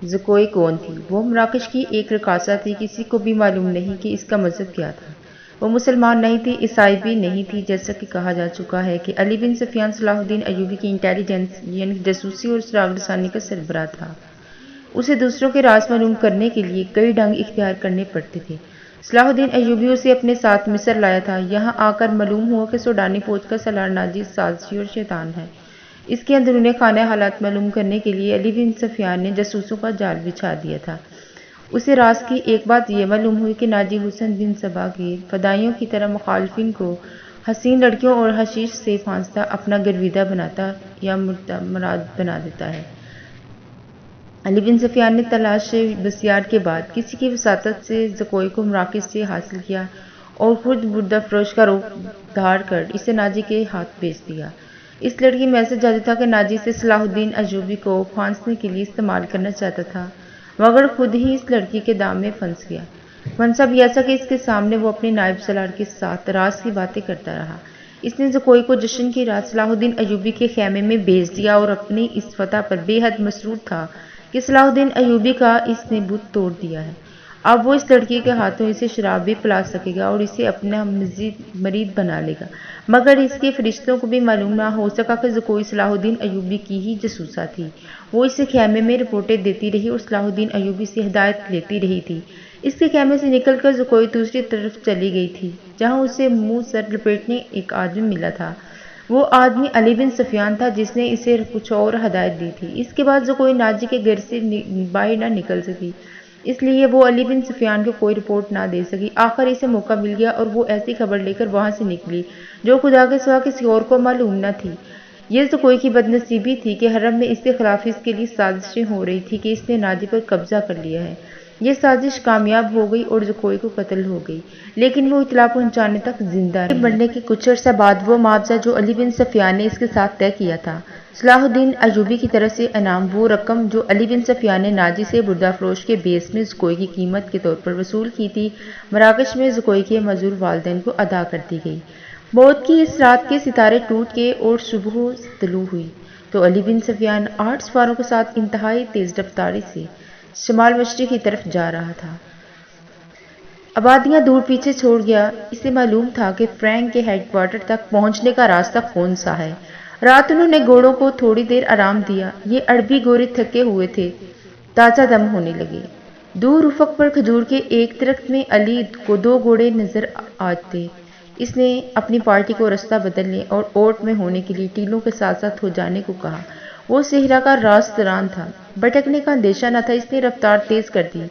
زکوئی کون تھی؟ وہ مراکش کی ایک رقاصہ تھی، کسی کو بھی معلوم نہیں کہ اس کا مذہب کیا تھا۔ وہ مسلمان نہیں تھی، عیسائی بھی نہیں تھی، جیسا کہ کہا جا چکا ہے کہ علی بن سفیان صلاح الدین ایوبی کی انٹیلی جنس یعنی جاسوسی اور سراغ رسانی کا سربراہ تھا۔ اسے دوسروں کے راز معلوم کرنے کے لیے کئی ڈھنگ اختیار کرنے پڑتے تھے۔ صلاح الدین ایوبی اسے اپنے ساتھ مصر لایا تھا۔ یہاں آ کر معلوم ہوا کہ سوڈانی فوج کا سالار ناجی سازشی اور شیطان ہے۔ اس کے اندرون خانہ حالات معلوم کرنے کے لیے علی بن سفیان نے جاسوسوں کا جال بچھا دیا تھا۔ اسے راز کی ایک بات یہ معلوم ہوئی کہ ناجی حسن بن صبا کے فدائیوں کی طرح مخالفین کو حسین لڑکیوں اور حشیش سے پھانستا اپنا گرویدہ بناتا یا مراد بنا دیتا ہے۔ علی بن سفیان نے تلاش بسیار کے بعد کسی کی وساطت سے زکوئی کو مراکش سے حاصل کیا اور خود بردہ فروش کا روپ دھار کر اسے ناجی کے ہاتھ بھیج دیا۔ اس لڑکی میں ایسا جادو تھا کہ ناجی سے صلاح الدین ایوبی کو پھانسنے کے لیے استعمال کرنا چاہتا تھا، مگر خود ہی اس لڑکی کے دام میں پھنس گیا۔ پھنسا بھی ایسا کہ اس کے سامنے وہ اپنے نائب سالار کے ساتھ راز کی باتیں کرتا رہا۔ اس نے زکوئی کو جشن کی رات صلاح الدین ایوبی کے خیمے میں بھیج دیا اور اپنی اس فتح پر بے حد مسرور تھا کہ صلاح الدین ایوبی کا اس نے بت توڑ دیا ہے۔ اب وہ اس لڑکی کے ہاتھوں اسے شراب بھی پلا سکے گا اور اسے اپنا مرید بنا لے گا، مگر اس کے فرشتوں کو بھی معلوم نہ ہو سکا کہ زکوئی صلاح الدین ایوبی کی ہی جاسوسہ تھی۔ وہ اسے خیمے میں رپورٹیں دیتی رہی اور صلاح الدین ایوبی سے ہدایت لیتی رہی تھی۔ اس کے خیمے سے نکل کر زکوئی دوسری طرف چلی گئی تھی، جہاں اسے منہ سر لپیٹے ایک آدمی ملا تھا۔ وہ آدمی علی بن سفیان تھا جس نے اسے کچھ اور ہدایت دی تھی۔ اس کے بعد زکوئی ناجی کے گھر سے باہر نہ نکل سکی، اس لیے وہ علی بن سفیان کو کوئی رپورٹ نہ دے سکی۔ آخر اسے موقع مل گیا اور وہ ایسی خبر لے کر وہاں سے نکلی جو خدا کے سوا کسی اور کو معلوم نہ تھی۔ یہ زکوئی کی بد نصیبی تھی کہ حرم میں اس کے خلاف اس کے لیے سازشیں ہو رہی تھی کہ اس نے ناجی پر قبضہ کر لیا ہے۔ یہ سازش کامیاب ہو گئی اور زکوئی کو قتل ہو گئی، لیکن وہ اطلاع پہنچانے تک زندہ رہی۔ بڑھنے کے کچھ عرصہ بعد وہ معاوضہ جو علی بن سفیان نے اس کے ساتھ طے کیا تھا، صلاح الدین ایوبی کی طرف سے انعام، وہ رقم جو علی بن سفیان نے ناجی سے بردہ فروش کے بیس میں زکوئی کی قیمت کے طور پر وصول کی تھی، مراکش میں زکوئی کے معذور والدین کو ادا کر دی گئی۔ موت کی اس رات کے ستارے ٹوٹ گئے اور صبح طلوع ہوئی تو علی بن سفیان 8 سواروں کے ساتھ انتہائی تیز رفتاری سے شمال مشرق کی طرف جا رہا تھا۔ آبادیاں دور پیچھے چھوڑ گیا۔ اسے معلوم تھا کہ فرینک کے ہیڈ کوارٹر تک پہنچنے کا راستہ کون سا ہے۔ رات انہوں نے گھوڑوں کو تھوڑی دیر آرام دیا۔ یہ عربی گھوڑے تھکے ہوئے تھے، تازہ دم ہونے لگے۔ دور افق پر کھجور کے ایک درخت میں علی کو 2 گھوڑے نظر آتے۔ اس نے اپنی پارٹی کو راستہ بدلنے اور اوٹ میں ہونے کے لیے ٹیلوں کے ساتھ ساتھ ہو جانے کو کہا۔ وہ صحرا کا راستران تھا، بھٹکنے کا اندیشہ نہ تھا۔ اس نے رفتار تیز کر دی۔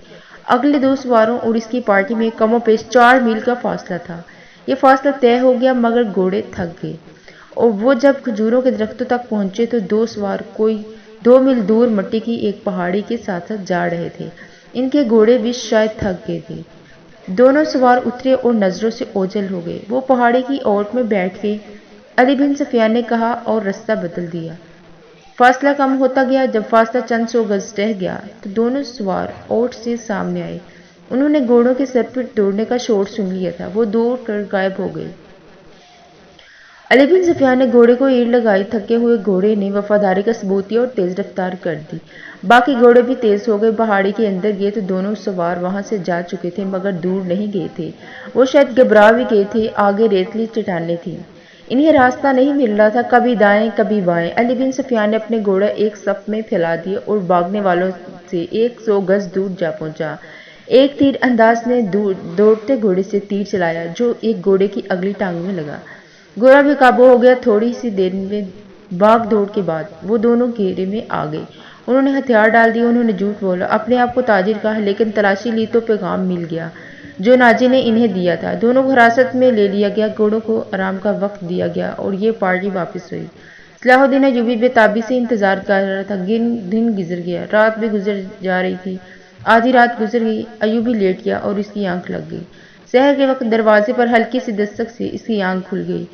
اگلے 2 سواروں اور اس کی پارٹی میں کم و بیش 4 میل کا فاصلہ تھا۔ یہ فاصلہ طے ہو گیا مگر گھوڑے تھک گئے اور وہ جب کھجوروں کے درختوں تک پہنچے تو 2 سوار کوئی 2 میل دور مٹی کی ایک پہاڑی کے ساتھ ساتھ جا رہے تھے۔ ان کے گھوڑے بھی شاید تھک گئے تھے۔ دونوں سوار اترے اور نظروں سے اوجھل ہو گئے۔ وہ پہاڑی کی اوٹ میں بیٹھ گئے۔ علی بن سفیان نے کہا اور راستہ بدل دیا۔ فاصلہ کم ہوتا گیا۔ جب فاصلہ چند سو گز رہ گیا تو دونوں سوار اوٹ سے سامنے آئے۔ انہوں نے گھوڑوں کے سر پر دوڑنے کا شور سن لیا تھا۔ وہ دوڑ کر غائب ہو گئے۔ علی بن سفیان نے گھوڑے کو ایڑ لگائی۔ تھکے ہوئے گھوڑے نے وفاداری کا ثبوت دیا اور تیز رفتار کر دی۔ باقی گھوڑے بھی تیز ہو گئے۔ پہاڑی کے اندر گئے تو دونوں سوار وہاں سے جا چکے تھے مگر دور نہیں گئے تھے۔ وہ شاید گھبرا بھی گئے تھے۔ آگے ریتلی چٹانیں تھیں، انہیں راستہ نہیں مل رہا تھا، کبھی دائیں کبھی بائیں۔ علی بن سفیان نے اپنے گھوڑے ایک صف میں پھیلا دیے اور بھاگنے والوں سے 100 گز دور جا پہنچا۔ ایک تیر انداز نے دوڑتے گھوڑے سے تیر چلایا جو ایک گھوڑے کی اگلی ٹانگ میں لگا۔ گھوڑا بے قابو ہو گیا۔ تھوڑی سی دیر میں بھاگ دوڑ کے بعد وہ دونوں گھیرے میں آ گئے۔ انہوں نے ہتھیار ڈال دیے۔ انہوں نے جھوٹ بولا، اپنے آپ کو تاجر کہا، لیکن تلاشی لی تو پیغام مل گیا جو ناجی نے انہیں دیا تھا۔ دونوں کو حراست میں لے لیا گیا۔ گھوڑوں کو آرام کا وقت دیا گیا اور یہ پارٹی واپس ہوئی۔ صلاح الدین ایوبی بے تابی سے انتظار کر رہا تھا۔ دن گزر گیا، رات بھی گزر جا رہی تھی۔ آدھی رات گزر گئی۔ ایوبی لیٹ گیا اور اس کی آنکھ لگ گئی۔ سحر کے وقت دروازے پر ہلکی سی دستک سے اس کی آنکھ کھل گئی۔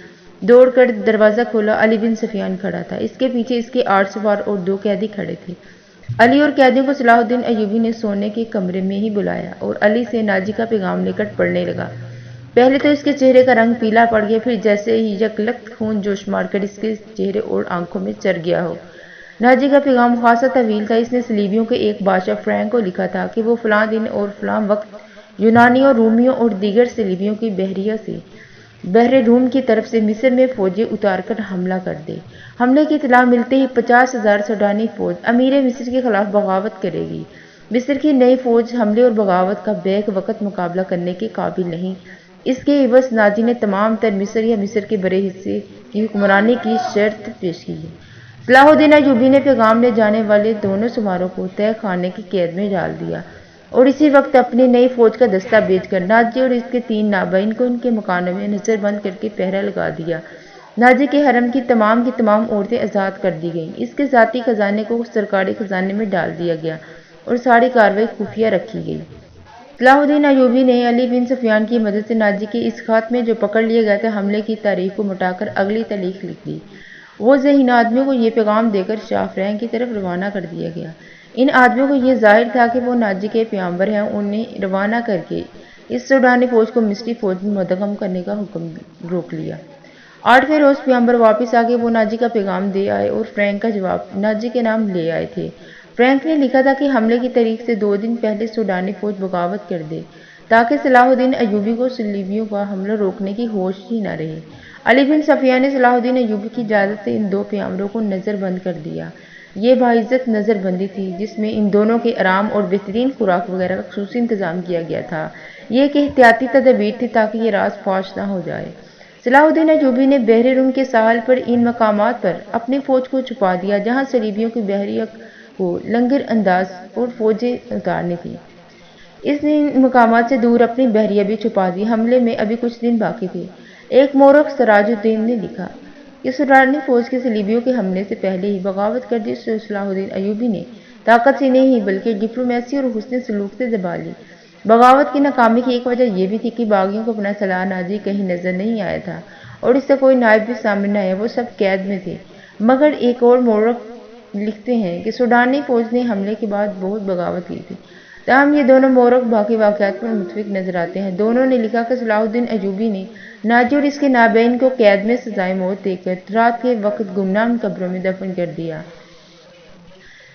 دوڑ کر دروازہ کھولا۔ علی بن سفیان کھڑا تھا۔ اس کے پیچھے اس کے 8 سوار اور 2 قیدی کھڑے تھے۔ علی اور قیدیوں کو صلاح الدین ایوبی نے سونے کے کمرے میں ہی بلایا اور علی سے ناجی کا پیغام لے کر پڑھنے لگا۔ پہلے تو اس کے چہرے کا رنگ پیلا پڑ گیا، پھر جیسے ہی یک لخت خون جوش مار کر اس کے چہرے اور آنکھوں میں چر گیا ہو۔ ناجی کا پیغام خاصا طویل تھا۔ اس نے صلیبیوں کے ایک بادشاہ فرینک کو لکھا تھا کہ وہ فلاں دن اور فلاں وقت یونانیوں، رومیوں اور دیگر صلیبیوں کی بحریہ سے بحر روم کی طرف سے مصر میں فوجیں اتار کر حملہ کر دے۔ حملے کی اطلاع ملتے ہی 50,000 سوڈانی فوج امیر مصر کے خلاف بغاوت کرے گی۔ مصر کی نئی فوج حملے اور بغاوت کا بیک وقت مقابلہ کرنے کے قابل نہیں۔ اس کے عوض ناجی نے تمام تر مصر یا مصر کے بڑے حصے کی حکمرانی کی شرط پیش کی ہے۔ صلاح الدین ایوبی نے پیغام لے جانے والے دونوں سواروں کو تہ خانے کی قید میں ڈال دیا اور اسی وقت اپنی نئی فوج کا دستہ بھیج کر ناجی اور اس کے 3 نابین کو ان کے مکانوں میں نظر بند کر کے پہرا لگا دیا۔ ناجی کے حرم کی تمام عورتیں آزاد کر دی گئیں۔ اس کے ذاتی خزانے کو سرکاری خزانے میں ڈال دیا گیا اور ساری کارروائی خفیہ رکھی گئی۔ صلاح الدین ایوبی نے علی بن سفیان کی مدد سے ناجی کے اس خط میں جو پکڑ لیا گیا تھا حملے کی تاریخ کو مٹا کر اگلی تاریخ لکھ دی۔ وہ ذہین آدمیوں کو یہ پیغام دے کر شاہ فرینک کی طرف روانہ کر دیا گیا۔ ان آدمیوں کو یہ ظاہر تھا کہ وہ ناجی کے پیغمبر ہیں۔ انہیں روانہ کر کے اس سوڈانی فوج کو مصری فوج میں منضم کرنے کا حکم روک لیا۔ 8ویں روز پیغمبر واپس آ گئے۔ وہ ناجی کا پیغام دے آئے اور فرینک کا جواب ناجی کے نام لے آئے تھے۔ فرینک نے لکھا تھا کہ حملے کی تاریخ سے 2 دن پہلے سوڈانی فوج بغاوت کر دے تاکہ صلاح الدین ایوبی کو صلیبیوں کا حملہ روکنے کی ہوش ہی نہ رہے۔ علی بن سفیان نے صلاح الدین ایوبی کی اجازت سے ان 2 پیغمبروں کو نظر بند کر دیا۔ یہ باعزت نظر بندی تھی جس میں ان دونوں کے آرام اور بہترین خوراک وغیرہ کا خصوصی انتظام کیا گیا تھا۔ یہ ایک احتیاطی تدابیر تھی تاکہ یہ راز فاش نہ ہو جائے۔ صلاح الدین ایوبی نے بحر روم کے ساحل پر ان مقامات پر اپنی فوج کو چھپا دیا جہاں صلیبیوں کی بحریہ کو لنگر انداز اور فوجیں اتارنی تھیں۔ اس نے ان مقامات سے دور اپنی بحریہ بھی چھپا دی۔ حملے میں ابھی کچھ دن باقی تھے۔ ایک مورخ سراج الدین نے لکھا کہ سوڈانی فوج کے صلیبیوں کے حملے سے پہلے ہی بغاوت کر دی۔ صلاح الدین ایوبی نے طاقت سے نہیں بلکہ ڈپلومیسی اور حسن سلوک سے دبا لی۔ بغاوت کی ناکامی کی ایک وجہ یہ بھی تھی کہ باغیوں کو اپنا سلاح ناجی کہیں نظر نہیں آیا تھا اور اس سے کوئی نائب بھی سامنے نہ آیا۔ وہ سب قید میں تھے۔ مگر ایک اور مورخ لکھتے ہیں کہ سوڈانی فوج نے حملے کے بعد بہت بغاوت کی تھی۔ تاہم یہ دونوں مورخ باقی واقعات پر متفق نظر آتے ہیں۔ دونوں نے لکھا کہ صلاح الدین ایوبی نے ناجی اور اس کے نابین کو قید میں سزائے موت دے کر رات کے وقت گمنام قبروں میں دفن کر دیا۔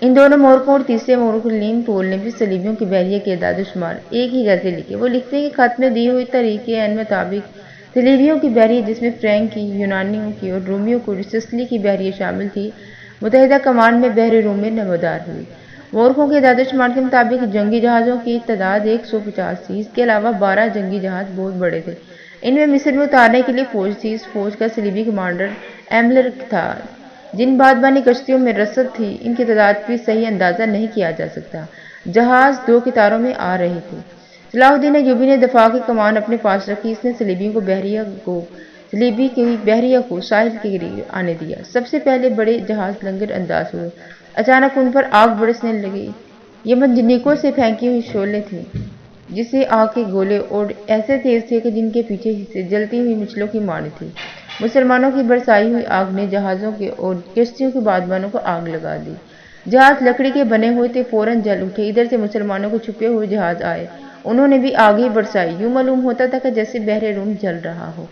ان دونوں مورخوں اور تیسرے مورخ لین پول نے بھی صلیبیوں کی بحریہ کے اعداد و شمار ایک ہی جیسے لکھے۔ وہ لکھتے ہیں کہ خط میں دی ہوئی تاریخ کے عین مطابق صلیبیوں کی بحریہ جس میں فرینک کی، یونانیوں کی اور رومیوں کو سسلی کی بحریہ شامل تھی متحدہ کمان میں بحر روم میں نمودار ہوئی۔ مورخوں کے اعداد و شمار کے مطابق جنگی جہازوں کی تعداد 150 تھی۔ اس کے علاوہ 12 جنگی جہاز بہت بڑے تھے۔ ان میں مصر میں اتارنے کے لیے فوج تھی۔ اس فوج کا صلیبی کمانڈر ایملر تھا۔ جن بادبانی کشتیوں میں رسد تھی ان کی تعداد بھی صحیح اندازہ نہیں کیا جا سکتا۔ جہاز 2 قطاروں میں آ رہے تھے۔ صلاح الدین ایوبی نے دفاع کی کمان اپنے پاس رکھی۔ اس نے صلیبی کی بحریہ کو ساحل کے قریب آنے دیا۔ سب سے پہلے بڑے جہاز لنگر انداز ہوئے۔ اچانک ان پر آگ برسنے لگی۔ یہ منجنیقوں سے پھینکی ہوئی شعلیں تھیں جسے آگ کے گولے اور ایسے تیز تھے کہ جن کے پیچھے حصے جلتی ہوئی مچھلوں کی مانند تھے۔ مسلمانوں کی برسائی ہوئی آگ نے جہازوں کے اور کشتیوں کے بادبانوں کو آگ لگا دی۔ جہاز لکڑی کے بنے ہوئے تھے، فوراً جل اٹھے۔ ادھر سے مسلمانوں کے چھپے ہوئے جہاز آئے، انہوں نے بھی آگ ہی برسائی۔ یوں معلوم ہوتا تھا کہ جیسے بحر روم جل رہا ہو۔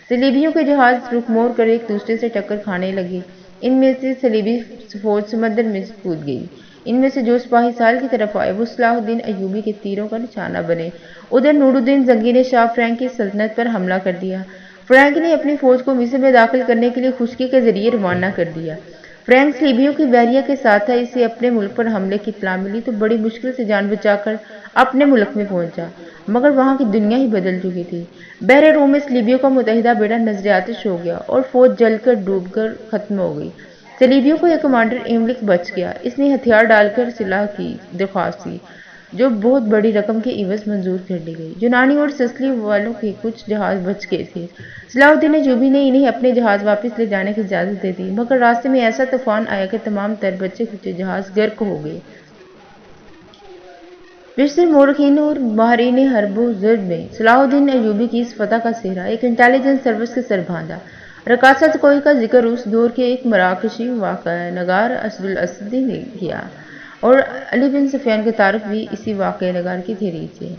صلیبیوں کے جہاز رخ موڑ کر ایک دوسرے سے ٹکر کھانے لگے۔ ان میں سے صلیبی فوج سمندر میں کود گئی۔ ان میں سے جو سپاہی ساحل کی طرف آئے وہ صلاح الدین ایوبی کے تیروں کا نشانہ بنے۔ ادھر نور الدین زنگی نے شاہ فرینک کی سلطنت پر حملہ کر دیا۔ فرینک نے اپنی فوج کو مصر میں داخل کرنے کے لیے خشکی کے ذریعے روانہ کر دیا۔ فرینک صلیبیوں کی بحریہ کے ساتھ تھا۔ اسے اپنے ملک پر حملے کی اطلاع ملی تو بڑی مشکل سے جان بچا کر اپنے ملک میں پہنچا، مگر وہاں کی دنیا ہی بدل چکی تھی۔ بحر روم میں صلیبیوں کا متحدہ بیڑا نظر آتش ہو گیا اور فوج جل کر ڈوب کر ختم ہو گئی۔ صلیبیوں کا ایک کمانڈر ایملک بچ گیا۔ اس نے ہتھیار ڈال کر صلح کی درخواست کی جو بہت بڑی رقم کے عوض منظور کر لی گئی۔ یونانی اور سسلی والوں کے کچھ جہاز بچ گئے تھے۔ صلاح الدین ایوبی نے انہیں اپنے جہاز واپس لے جانے کی اجازت دے دی، مگر راستے میں ایسا طوفان آیا کہ تمام تر بچے کھچے جہاز غرق ہو گئے۔ بیشتر مورخین اور ماہرین حرب و زرد میں صلاح الدین ایوبی کی اس فتح کا سہرا ایک انٹیلیجنس سروس کے سربراہ رکاسہ کوئی کا ذکر اس دور کے ایک مراکشی واقعہ نگار اسد الاسدی نے کیا، اور علی بن سفیان کا تعارف بھی اسی واقعہ نگار کی تحریر سے ہے۔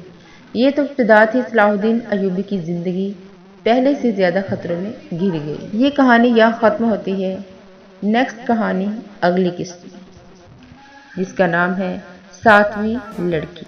یہ تو ابتدا تھی۔ صلاح الدین ایوبی کی زندگی پہلے سے زیادہ خطروں میں گھر گئی۔ یہ کہانی یہاں ختم ہوتی ہے۔ نیکسٹ کہانی اگلی قسط میں، جس کا نام ہے 7ویں لڑکی۔